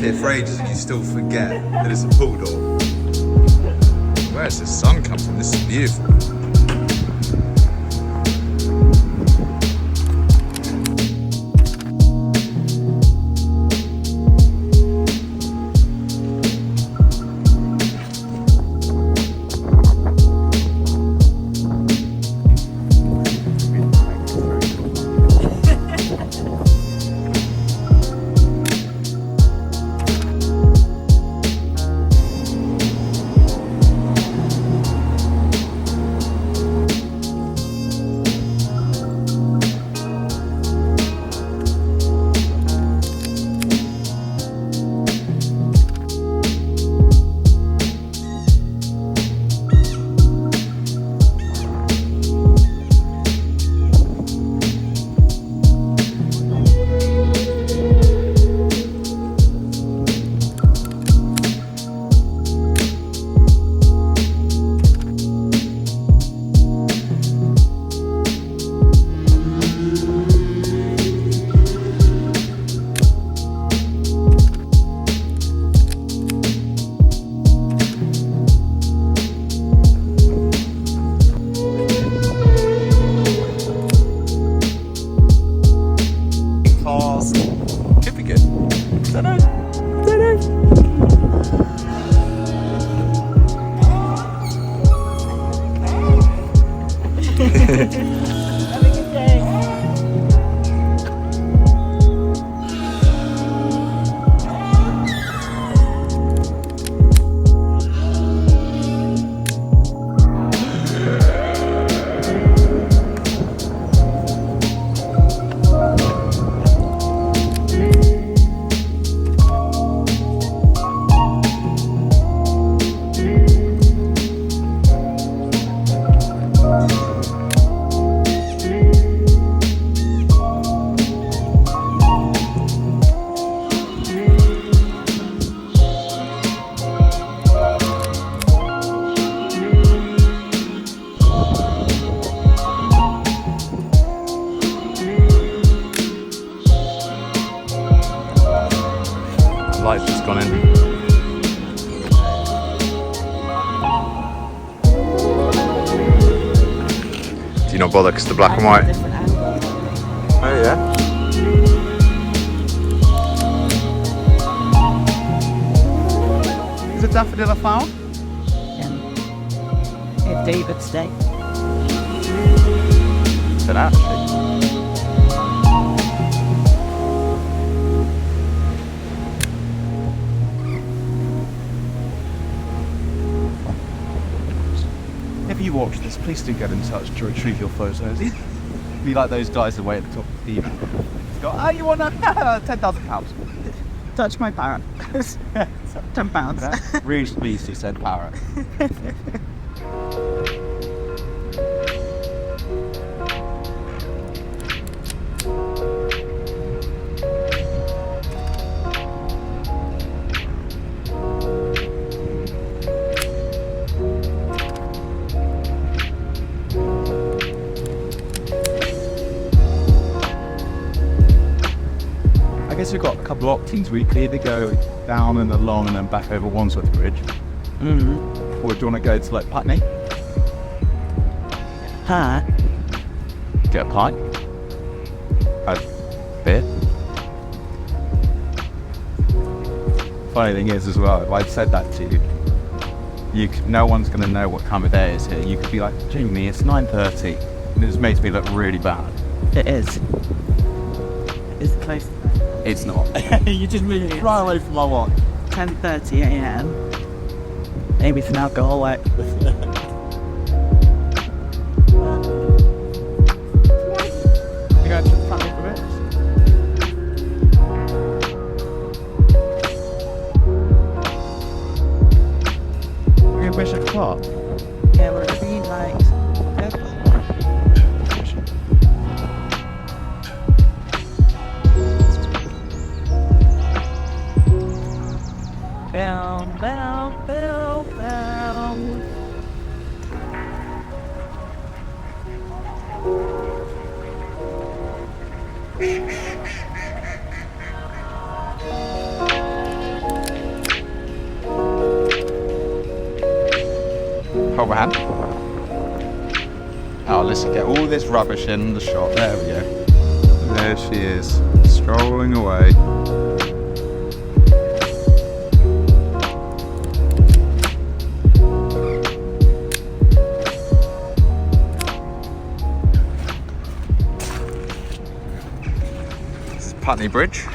there for ages and you still forget that it's a pool door. Where's the sun come from? This is beautiful. Light's just gone in. Do you not bother because the black and white? Oh yeah. Is it daffodil a flower? Yeah. David's Day. Is it actually? If you watch this, please do get in touch to retrieve your photos. Be like those guys away at the top of the evening. Oh, you want £10,000? Touch my parrot. £10. Really pleased he said parrot. I guess we've got a couple of options. We could either go down and along and then back over Wandsworth Bridge. Mm-hmm. Or do you want to go to like Putney? Huh? Get a pint? A beer? Funny thing is as well, if I'd said that to you, no one's going to know what time of day it is here. You could be like, Jamie, it's 9:30. And this makes me look really bad. It is. It's close. It's not. You just moved right away from my watch. 10:30 a.m. Maybe some alcohol. Like. You going to Putney for a bit? We're going to push a clock. Yeah, we're gonna be like. Bow, bow, bow, bow. hold my hand. Oh, let's get all this rubbish in the shot. There we go. There she is, strolling away. This is Putney Bridge.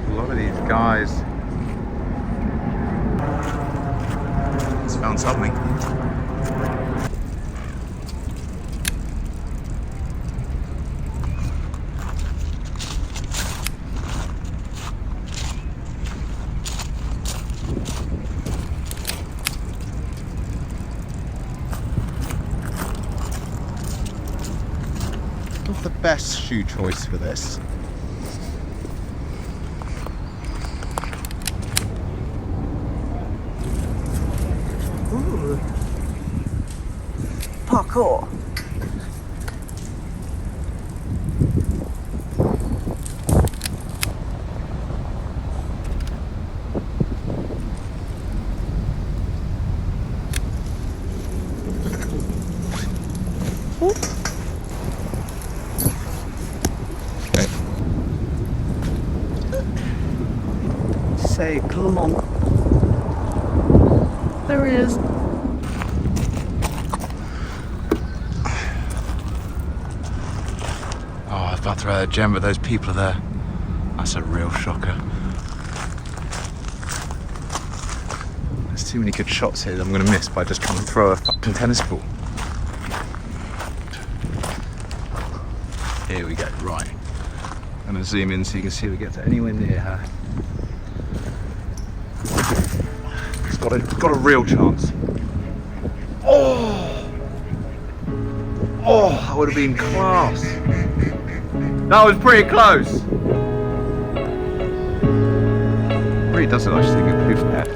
A lot of these guys. It's found something. Not the best shoe choice for this. Ooh. Parkour. Ooh. Say, come on. There he is. Oh, I was about to throw a gem, but those people are there. That's a real shocker. There's too many good shots here that I'm going to miss by just trying to throw a fucking tennis ball. Here we go, right. I'm going to zoom in so you can see if we get to anywhere near her. It's got a real chance. Oh! Oh, that would have been class. That was pretty close. Really does look like she's taking a poof there.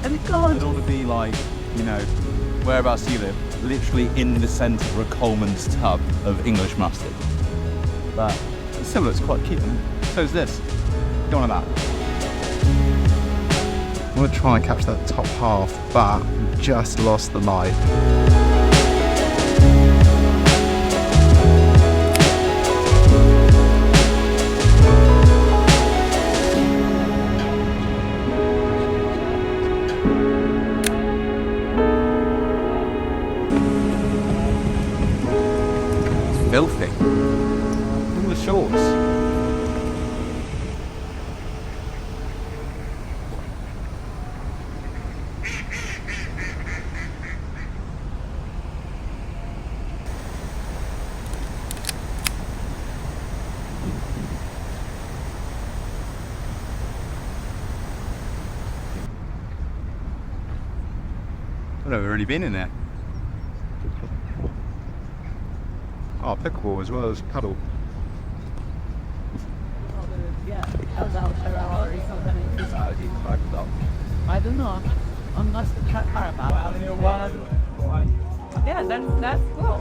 And it gone. I don't want to be like, you know, whereabouts you live, literally in the centre of a Coleman's tub of English mustard. But it still looks quite cute, and so is this. Go on that. I want to try and catch that top half, but just lost the light. Filthy. Look at the shorts. I've never really been in there. Oh, pickleball as well as paddle. Yeah, I was out there or something. I don't know. I'm not sure about it. Yeah, that's cool.